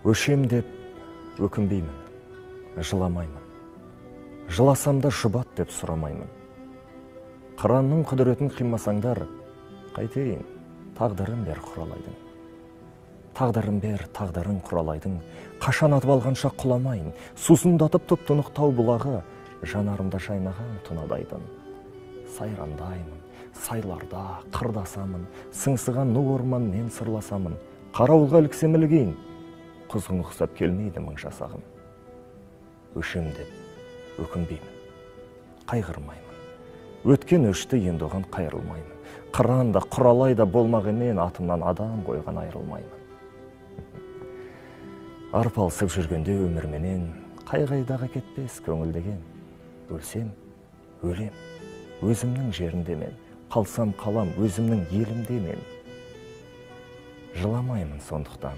Өшем деп өкінбеймін, жыламаймын. Жыласам да жұбат деп сұрамаймын. Қыранның құдіретін қимасаңдар, қайтейін, тағдырын бер құралайдың. Тағдырын бер, тағдырын құралайдың. Қашан атып алғанша құламайын. Сусындатып тұп-тұнық тау бұлағы, жанарымда шайнаған тұнадайдың. Сайрандаймын, сайларда, қырдасамын, сыңсыған ну орман мен сырласамын. Қарауылға іліксем ілігейін, құзғын ұқсап келмейді мың жасағым. Өшем деп өкінбеймін, қайғырмаймын. Өткен өшті, енді оған қайрылмаймын. Қыран да, құралай да болмағымен атымнан адам қойған айрылмаймын. Арпалысып жүргенде өмірменен, қай-қайдағы кетпес көңілдеген. Өлсем, өлем, өзімнің жерінде мен, қалсам қалам өзімнің елімде мен. Жыламаймын сондықтан.